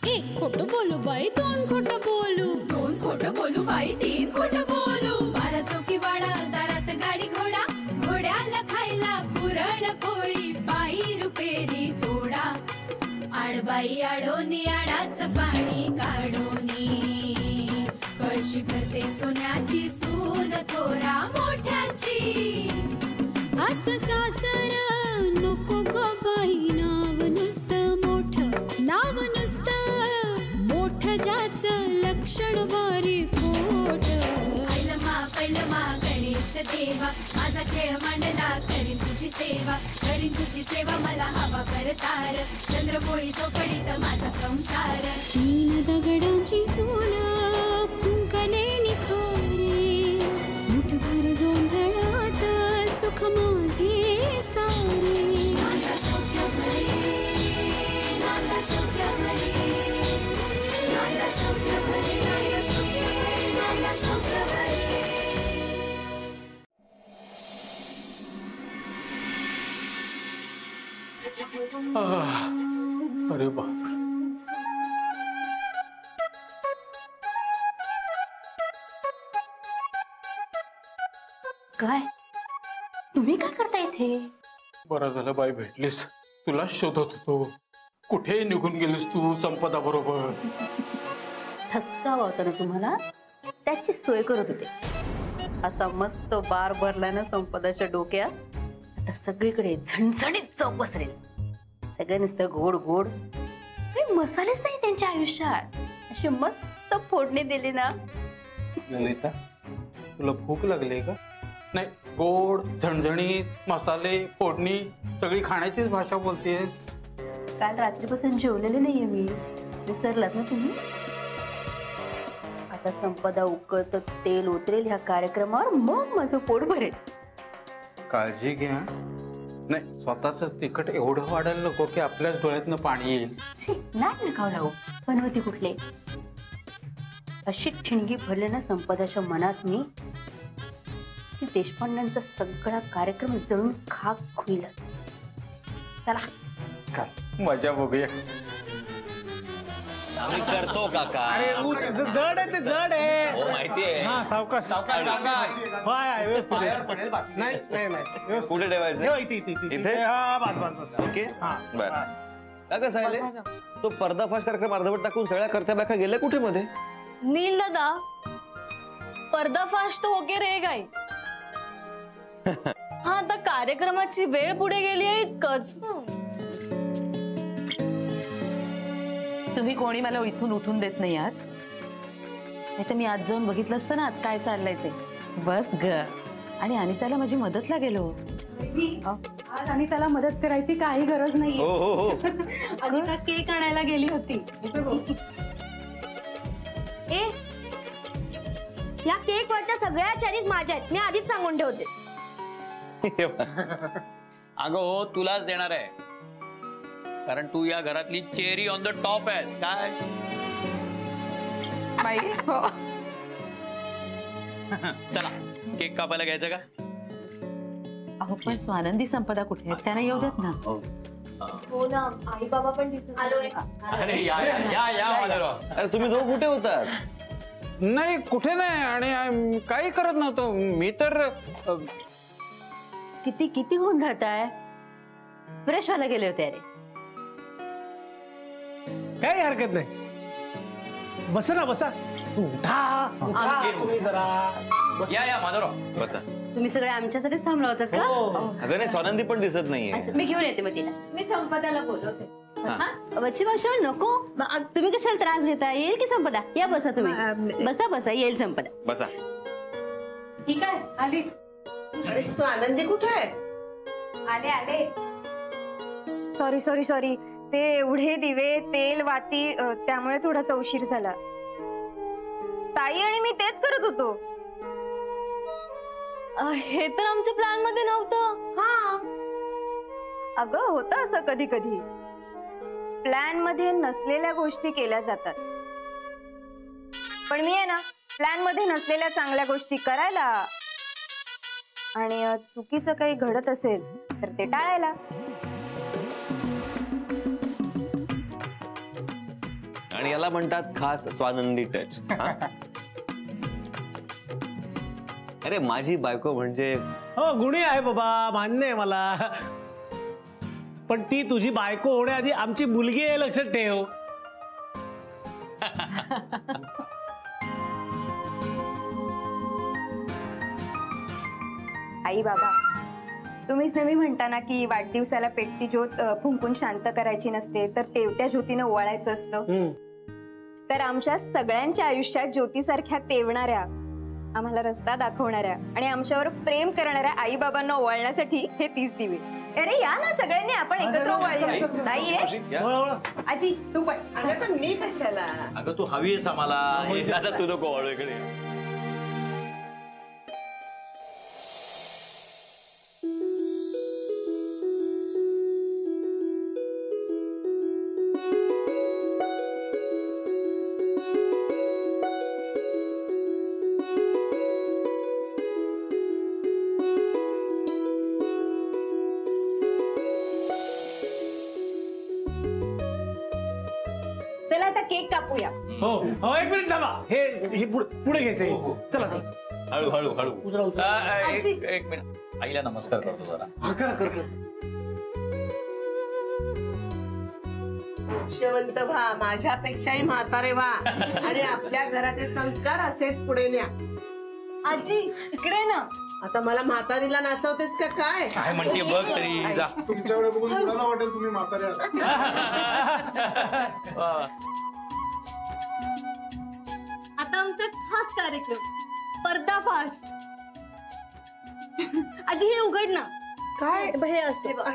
एक खोटं बोलू बाई, दोन खोटं बोलू, दोन खोटं बोलू बाई, तीन खोटं बोलू. 12 चौकी वाडा, दारात गाडी घोडा, घोड्याला खायला पुरण पोळी, बाई रुपेरी थोडा. आडबाई आडोनी आडाच पाणी काढोनी, कळशी भरते सोन्याची सून थोरा मोठ्याची. असं सासर नको ग बाई, नाव नुसतं मोठं, नाव नुसतं मोठं, ज्याचं लक्षण बारी खोट. पैलमा गणेश देवा, माझा खेळ मांडला, करीन तुझी सेवा, करीन तुझी सेवा, मला हवा करतार, चंद्रपोळी चौकडीत माझा संसार. 3 दगडांची चूल फुंकले निखारे, मुठभर जोंधळात सुख माझे सारे. नांदा सौख्य भरे, नांदा सौख्य भरे, नांदा सौख्य भरे, नांदा सौख्य भरे. अरे बाप, काय तुम्ही काय करता इथे? बरं झालं बाई भेटलीस, तुला शोधत होतो. कुठे निघून गेलीस तू संपदा बरोबर? ठसका होता ना तुम्हाला, त्याची सोय करत होते. असा मस्त बार भरला ना संपदाच्या डोक्यात, आता सगळीकडे झणझणीत चव पसरेल. सगळे नुसतं गोड गोड, काही मसालेच नाही त्यांच्या आयुष्यात. अशी मस्त फोडणी दिली ना. ललिता, तुला भूक लागली का? नाही, गोड झणझणीत मसाले फोडणी सगळी खाण्याचीच भाषा बोलतेस. काल रात्रीपासून जेवलेले नाहीये मी, विसरलात ना तुम्ही? आता संपदा उकळत तेल उतरेल ह्या कार्यक्रमावर, मग माझं पोट भरेल. काळजी घ्या. नाही, स्वतःच तिखट एवढं वाढायला नको की आपल्याच डोळ्यातनं पाणी येईल. नाही नकाव लावू, बनवते कुठले. अशी ठिणगी भरले ना संपदाच्या मनात मी, की देशपांड्यांचा सगळा कार्यक्रम जळून खाक होईल. चला मजा बघूया. आम्ही करतो काका. अरे जड आहे, ते जड आहे. हो माहितीये. हा, सावकाश सावकाश नाही नाही नाही, कुठे ठेवायचं? इथे. हा, बस. ओके, बस. काका साहेब, तो पर्दाफाश कार्यक्रम अर्धवट टाकून सगळ्या करत्या बायका गेल्या कुठे मध्ये? नील दादा, पर्दाफाश तो होके रे गाई. हा, आता कार्यक्रमाची वेळ पुढे गेली आहे इतकंच. तुम्ही कोणी मला इथून उठून देत नाही आहात. नाही तर मी आज जाऊन बघितलं असतं ना काय चाललंय ते. बस ग. आणि अनिताला माझी मदत लागेल. हो, आज अनिताला मदत करायची काही गरज नाही. हो हो हो. अनिता केक आणायला गेली होती. ए, या केक वरच्या सगळ्या चेरीज माझ्या आहेत, मी आधीच सांगून ठेवते. अगं हो, तुलाच देणार आहे, कारण तू या घरातली चेरी ऑन द टॉप आहेस. काय चला केक कापायला घ्यायचं का? अहो पण स्वानंदी संपदा कुठे आहेत? त्यांना येऊ देत ना. हो ना, आई बाबा पण दिसत आलोय. अरे या या या या. अरे तुम्ही दोघं कुठे होतात? नाही, कुठे नाही, आणि काही करत नव्हतो मी तर. किती किती गोंधळताय? फ्रेश व्हायला गेले होते. अरे काही हरकत नाही, बसा ना, बसा. तुम्ही जरा या या माधवराव, बसा. तुम्ही सगळे आमच्यासाठीच थांबला होतात का? अगं नाही, स्वानंदी पण दिसत नाहीये. मी घेऊन येते मग तिला. मी संपदाला बोलवते. बच्ची भाषा नको. तुम्ही कशाला त्रास घेता? येईल की संपदा? या बसा तुम्ही. बसा बसा, येईल संपदा. बसा. ठीक आहे, आली. अरे स्वानंदी कुठे आहे? आले आले. सॉरी सॉरी सॉरी, ते एवढे दिवे, तेल, वाती, त्यामुळे थोडासा उशीर झाला. ताई आणि मी तेच करत होतो. हे तर आमच्या प्लॅन मध्ये नव्हतं. हा, अगं होतं असं कधी कधी. प्लॅन मध्ये नसलेल्या गोष्टी केल्या जातात, पण मी आहे ना प्लॅन मध्ये नसलेल्या चांगल्या गोष्टी करायला आणि चुकीचं काही घडत असेल तर ते टाळायला. आणि याला म्हणतात खास स्वानंदी टच. अरे माझी बायको म्हणजे हो गुणी आहे बाबा, मान्य आहे मला, पण ती तुझी बायको होण्याआधी आमची मुलगी आहे, लक्षात ठेव. आई बाबा, तुम्हीच नेहमी म्हणता ना की वाढदिवसाला पेटती ज्योत फुंकून शांत करायची नसते, तर तेवत्या ज्योतीनं ओवाळायचं असतं. तर आमच्या सगळ्यांच्या आयुष्यात ज्योतीसारख्या तेवणाऱ्या, आम्हाला रस्ता दाखवणाऱ्या आणि आमच्यावर प्रेम करणाऱ्या आई बाबांना ओवाळण्यासाठी हे 30 दिवे. अरे या ना सगळ्यांनी, आपण एकत्र ओवाळूया. नाहीये आजी, तू पण. अगं पण मी कशाला? अगं तू हवी आहेस आम्हाला. आता तू नको ओवाळू, इकडे. चला आता केक कापूया. हो हो, एक मिनिट थांबा, हे पुढे घ्यायचंय. चला हळू हळू हळू. एक मिनिट, आईला नमस्कार करतो जरा. कर. शेवंत व्हा, माझ्यापेक्षाही म्हातारे व्हा आणि आपल्या घराचे संस्कार असेच पुढे न्या. आजी इकडे ना. आता मला म्हातारीला नाचवतेस का काय? काय म्हणते बघ तरी. जा. तुमच्याकडे बघून कुणाला वाटेल तुम्ही म्हातारे आहात. आता आमचा खास कार्यक्रम, पर्दाफाश. आजी हे उघड ना. काय हे असते बघ.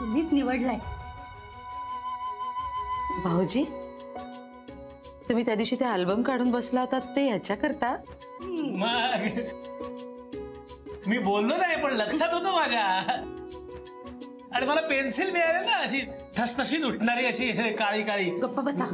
तुम्हीच निवडलाय. भाऊजी, तुम्ही त्या दिवशी ते अल्बम काढून बसला होता ते ह्याच्या करता? मग मी बोललो नाही, पण लक्षात होतं माझ्या. आणि मला पेन्सिल मिळाली ना, अशी ठसठशीत उठणारी, अशी काळी काळी. गप्पा बसा.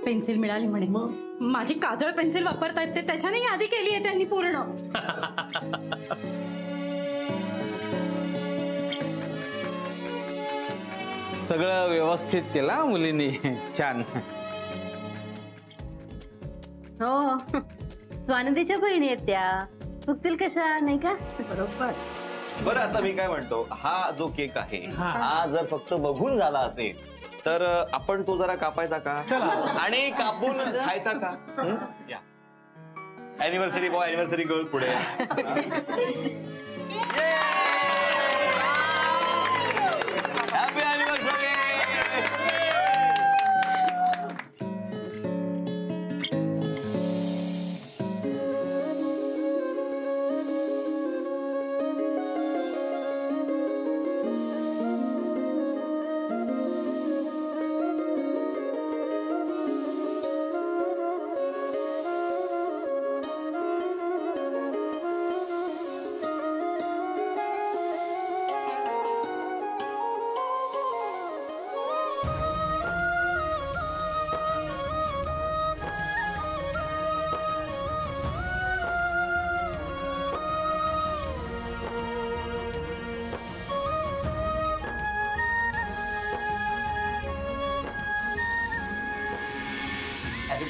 पेन्सिल मिळाली म्हणे. माझी काजळ पेन्सिल वापरतायत ते त्याच्याने यादी केली आहे त्यांनी पूर्ण. सगळं व्यवस्थित केलं मुलींनी, छान. हो, स्वानंदीच्या बहिणी आहेत त्या, चुकतील कशा, नाही का? बरोबर. बरं आता मी काय म्हणतो, हा जो केक आहे हा जर फक्त बघून झाला असेल तर आपण तो जरा कापायचा का आणि कापून खायचा का? या अॅनिव्हर्सरी बॉय, अॅनिव्हर्सरी गर्ल पुढे. Happy anniversary.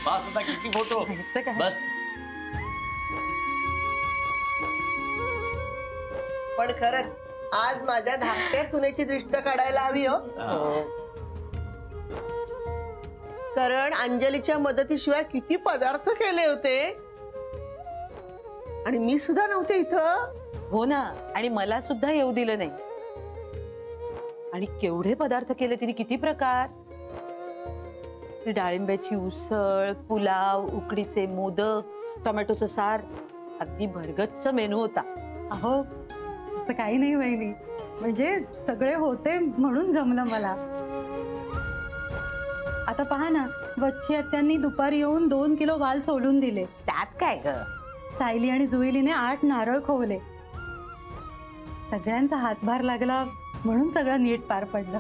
पास होता किती फोटो. बस. पण खरंच आज माझ्या धाकट्या सुनेची दृष्ट काढायला हवी हो. कारण अंजलीच्या मदतीशिवाय किती पदार्थ केले होते आणि मी सुद्धा नव्हते इथं. हो ना, आणि मला सुद्धा येऊ दिलं नाही. आणि केवढे पदार्थ केले तिने, किती प्रकार. डाळिंब्याची उसळ, पुलाव, उकडीचे मोदक, टोमॅटोचं सार, अगदी भरगच्च मेनू होता. अहो असं काही नाही वहिनी, म्हणजे सगळे होते म्हणून जमलं मला. आता पहा ना, वच्छी आत्यांनी दुपारी येऊन 2 किलो वाल सोलून दिले. त्यात काय ग? सायली आणि जुईलीने 8 नारळ खोवले. सगळ्यांचा हातभार लागला म्हणून सगळं नीट पार पडलं.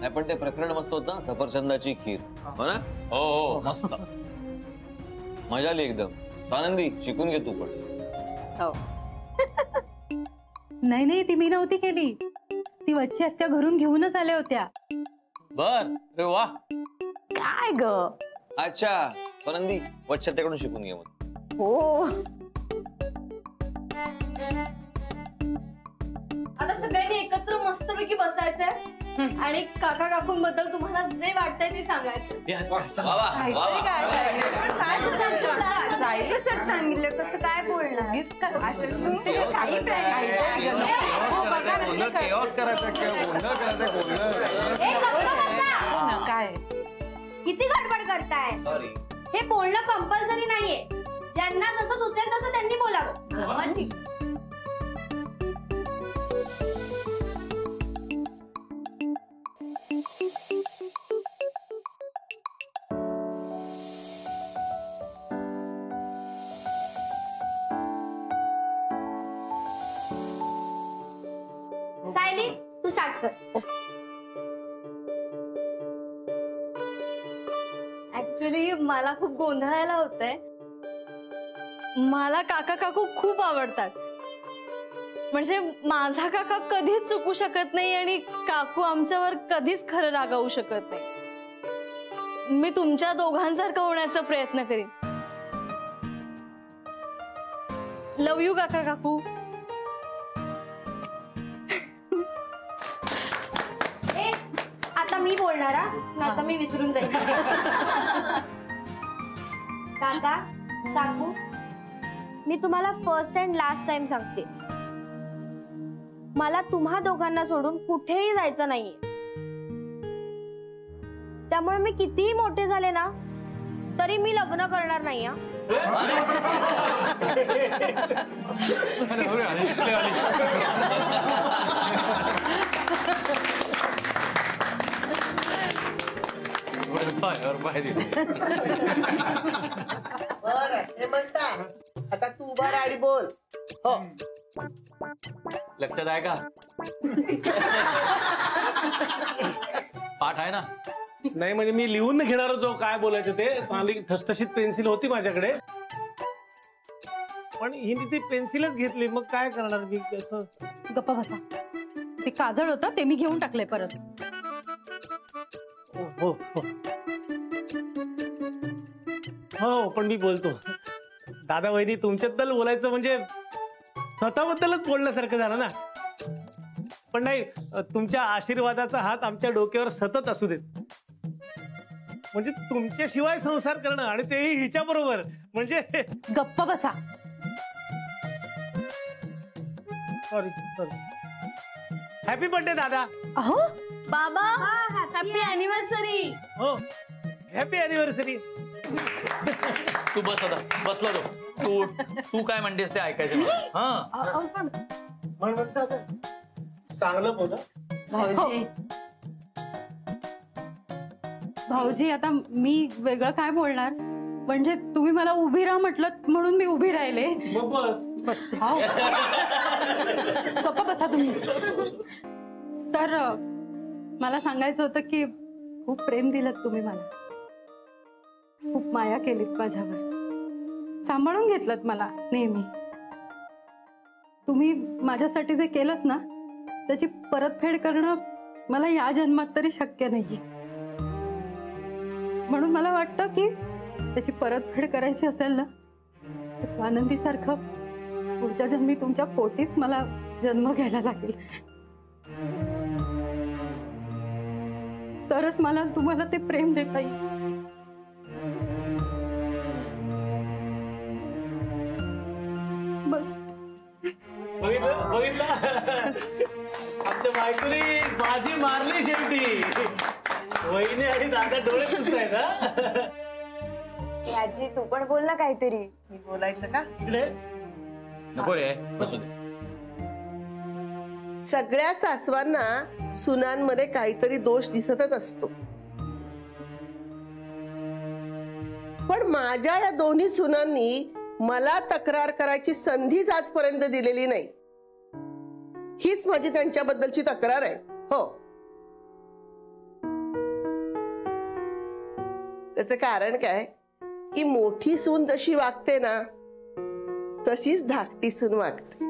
नाही पण ते प्रकरण मस्त होत ना, सफरचंदाची खीर. हो ना? हो हो मस्त. मजा आली एकदम. आनंदी शिकून घे तू पण. हो. नाही नाही, ती मी नव्हती केली, ती वच्ची आत्या घरून घेऊनच आल्या होत्या. बर रे वा. काय ग? अच्छा आनंदी वच्छतेकडून शिकून घे मग. हो. आता सगळ्यांनी एकत्र मस्तपैकी बसायचंय आणि काका काकूंबद्दल तुम्हाला जे वाटतंय ते सांगायचं. सांगितलं तसं काय बोलणार? काही काय किती गडबड करताय? हे बोलणं कंपल्सरी नाहीये. ज्यांना जसं सुचेल तसं त्यांनी बोलावं. सायली, तू स्टार्ट कर. ऍक्च्युली मला खूप गोंधळायला होतंय. मला काका काकू खूप आवडतात. म्हणजे माझा काका कधीच चुकू शकत नाही आणि काकू आमच्यावर कधीच खरं रागावू शकत नाही. मी तुमच्या दोघांसारखं होण्याचा प्रयत्न करीन. लव यू काका काकू. आता मी बोलणार. आता मी विसरून जाईल. काका काकू, मी तुम्हाला फर्स्ट अँड लास्ट टाइम सांगते, मला तुम्हा दोघांना सोडून कुठेही जायचं नाहीये. त्यामुळे मी कितीही मोठे झाले ना तरी मी लग्न करणार नाही. बरं हे म्हणता. आता तू उभा राहा आणि बोल. हो लक्षात आहे का? पाठ आहे ना? नाही म्हणजे मी लिहून घेणार होतो काय बोलायचं ते. चांगली ठसठशीत पेन्सिल होती माझ्याकडे, पण हिने ती पेन्सिलच घेतली. मग काय करणार मी? कसं? गप्पा बसा. ते काजळ होतं ते मी घेऊन टाकलंय परत. हो हो हो, पण मी बोलतो. दादा वहिनी तुमच्याबद्दल बोलायचं म्हणजे स्वतःबद्दलच बोलण्यासारखं झालं ना. पण नाही, तुमच्या आशीर्वादाचा हात आमच्या डोक्यावर सतत असू देत. म्हणजे तुमच्याशिवाय संसार करणं आणि तेही हिच्या बरोबर म्हणजे. गप्पा बसा. Sorry sorry. हॅपी बर्थडे दादा. अहो बाबा, हॅपी अॅनिव्हर्सरी. हो हॅपी अॅनिव्हर्सरी. तू बस आता. बसला तो. तू तू काय म्हणतेस ते ऐकायचं मला. हा चांगलं बोला भाऊजी. भाऊजी, आता मी वेगळं काय बोलणार? म्हणजे तुम्ही मला उभी राहा म्हटलं म्हणून मी उभी राहिले. मग बस. बसते. गप्पा बसा तुम्ही. तर मला सांगायचं होतं की खूप प्रेम दिलं तुम्ही मला, खूप माया केलीत माझ्यावर, सांभाळून घेतलत मला नेहमी. तुम्ही माझ्यासाठी जे केलत ना त्याची परतफेड करणं मला या जन्मात तरी शक्य नाहीये. म्हणून मला वाटतं की त्याची परतफेड करायची असेल ना तर स्वानंदीसारखं पुढच्या जन्मी तुमच्या पोटीच मला जन्म घ्यायला लागेल. तरच मला तुम्हाला ते प्रेम देता येईल. बस. बघितलं बघितलं, आमच्या बायकोनी माझी मारली शेवटी. वहिनी आणि दादा डोळे पुसतायत. आजी तू पण बोल ना काहीतरी. मी बोलायचं का? इकडे नको रे, बसू दे. सगळ्या सासवांना सुनांमध्ये काहीतरी दोष दिसतच असतो, पण माझ्या या दोन्ही सुनांनी मला तक्रार करायची संधीच आजपर्यंत दिलेली नाही. हीच माझी त्यांच्याबद्दलची तक्रार आहे. हो, त्याचं कारण काय की मोठी सून जशी वागते ना तशीच धाकटी सून वागते.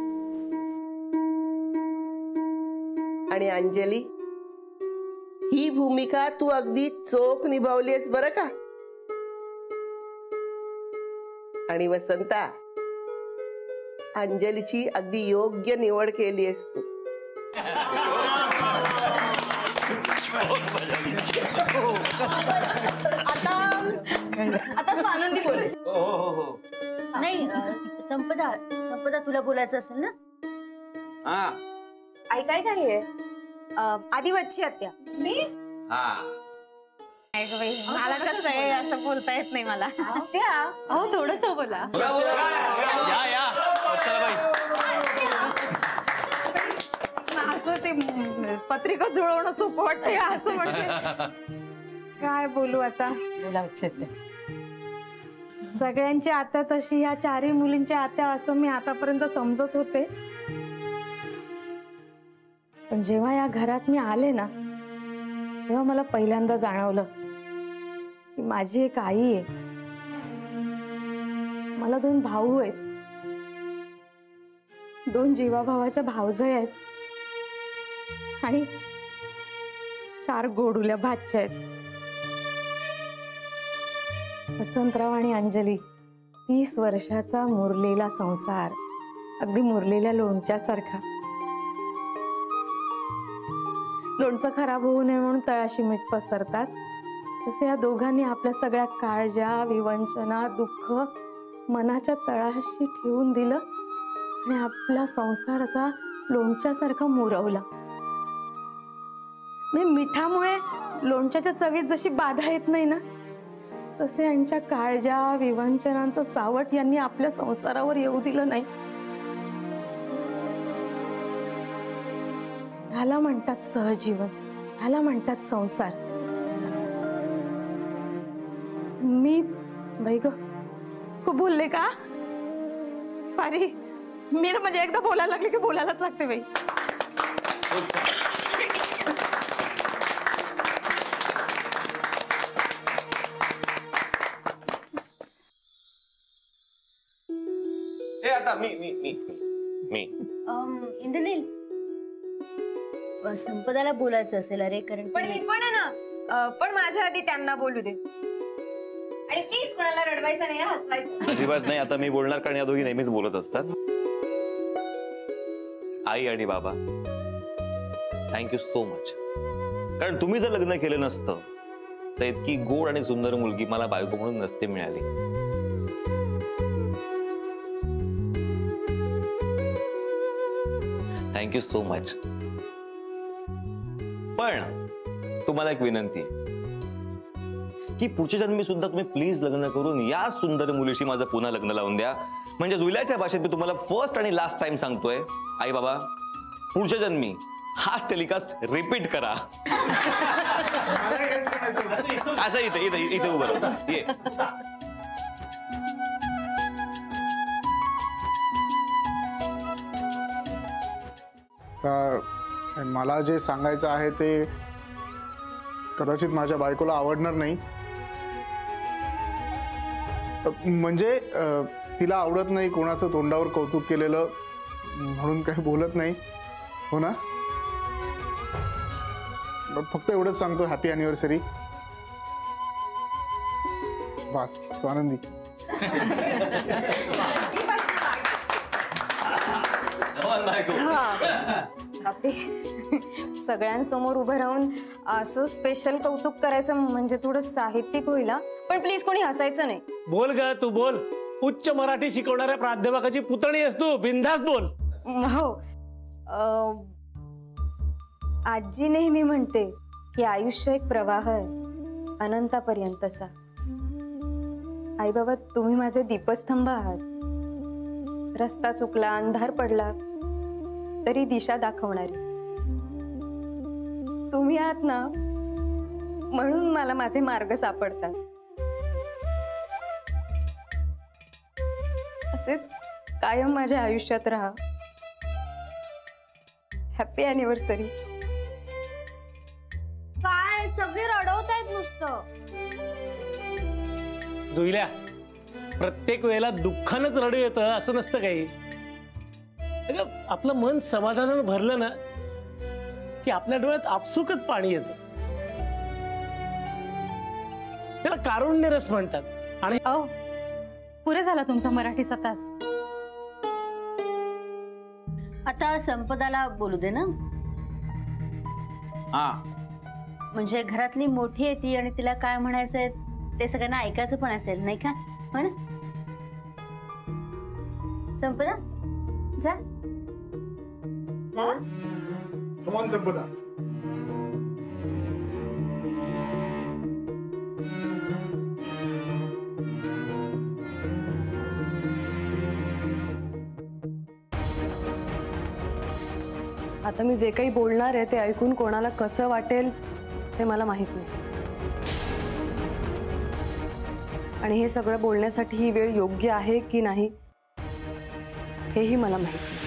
आणि अंजली, ही भूमिका तू अगदी चोख निभावलीस बरं का. आणि वसंता, अंजलीची अगदी योग्य निवड केलीस तू. आता स्वानंदी बोले. नाही संपदा तुला बोलायचं असेल ना. ऐकाय काय हे आधी वच्ची आत्या. मी मला कसं आहे असं बोलता येत नाही मला. त्या अहो थोडस बोला. असं ते पत्रिका जुळवणं सोपं वाटतंय असं म्हणते. काय बोलू आता. सगळ्यांची आत्या तशी या चारही मुलींच्या आत्या असं मी आतापर्यंत समजत होते. पण जेव्हा या घरात मी आले ना तेव्हा मला पहिल्यांदा जाणवलं की माझी एक आई आहे. मला 2 भाऊ आहेत, 2 जीवाभावाच्या भावजय आहेत आणि 4 गोडुल्या भाच्या आहेत. वसंतराव आणि अंजली 30 वर्षाचा मुरलेला संसार, अगदी मुरलेल्या लोणच्यासारखा. लोणचं खराब होऊ नये म्हणून तळाशी मीठ पसरतात, तसे या दोघांनी आपल्या सगळ्या काळज्या, विवंचना, दुःख मनाच्या तळाशी ठेवून दिलं आणि आपला संसार असा लोणच्यासारखा मुरवला. म्हणजे मिठामुळे लोणच्याच्या चवीत जशी बाधा येत नाही ना, तसे यांच्या काळज्या, विवंचनांचं सावट यांनी आपल्या संसारावर येऊ दिलं नाही. ह्याला म्हणतात सहजीवन, ह्याला म्हणतात संसार. मी बाई ग खूप बोलले का. सॉरी. मी ना म्हणजे एकदा बोलायला लागले की बोलायलाच लागते बाई. आता मी इंद्रनील, संपदाला बोलायचं असेल. अरे कारण पण मी पण आहे ना, पण माझ्या आधी त्यांना बोलू दे. आणि प्लीज कोणाला रडवायचं नाही, हसवायचं अजिबात नाही. आता मी बोलणार कारण या दोघी नेहमीच बोलत असतात. आई आणि बाबा, थँक्यू सो मच. कारण तुम्ही जर लग्न केलं नसतं तर इतकी गोड आणि सुंदर मुलगी मला बायको म्हणून नसते मिळाली. Thank you so much. पण तुम्हाला एक विनंती आहे की पुढच्या जन्मी सुद्धा तुम्ही प्लीज लग्न करून या सुंदर मुलीशी माझं पुन्हा लग्न लावून द्या. म्हणजे जुल्याच्या भाषेत मी तुम्हाला फर्स्ट आणि लास्ट टाइम सांगतोय, आई बाबा पुढच्या जन्मी हाच टेलिकास्ट रिपीट करा. असं इथे उभं राहू. ये मला जे सांगायचं आहे ते कदाचित माझ्या बायकोला आवडणार नाही. म्हणजे तिला आवडत नाही कोणाचं तोंडावर कौतुक केलेलं म्हणून काही बोलत नाही. हो ना. फक्त एवढंच सांगतो, हॅपी अॅनिव्हर्सरी. बस स्वानंदी. सगळ्यांसमोर उभं राहून असं स्पेशल कौतुक करायचं म्हणजे थोडं साहित्यिक होईल. पण प्लीज कोणी हसायचं नाही. बोल ग तू बोल. उच्च मराठी शिकवणाऱ्या प्राध्यापकाची पुतणी आहेस तू. बिनधास्त बोल. हो. आजी नेहमी म्हणते की आयुष्य एक प्रवाह आहे, अनंतापर्यंतचा. आई बाबा तुम्ही माझे दीपस्तंभ आहात. रस्ता चुकला, अंधार पडला तरी दिशा दाखवणारी तुम्ही आहात ना, म्हणून मला माझे मार्ग सापडतात. असेच कायम माझ्या आयुष्यात राहा. Happy anniversary. काय सगळे रडवतायत नुसतं. जुईल्या, प्रत्येक वेळेला दुःखानच रडू येतं असं नसतं काही. अगं, आपलं मन समाधानानं भरलं ना की आपल्या डोळ्यात आपसुकच पाणी येतं. त्याला कारुण्य रस म्हणतात. आणि पुरे झाला तुमचा मराठीचा तास. आता संपदाला बोलू दे ना. हा, म्हणजे घरातली मोठी आहे ती आणि तिला काय म्हणायचंय ते सगळ्यांना ऐकायचं पण असेल नाही का? हो ना संपदा, जा संपदा. आता मी जे काही बोलणार आहे ते ऐकून कोणाला कसं वाटेल ते मला माहित नाही, आणि हे सगळं बोलण्यासाठी ही वेळ योग्य आहे की नाही हेही मला माहित नाही.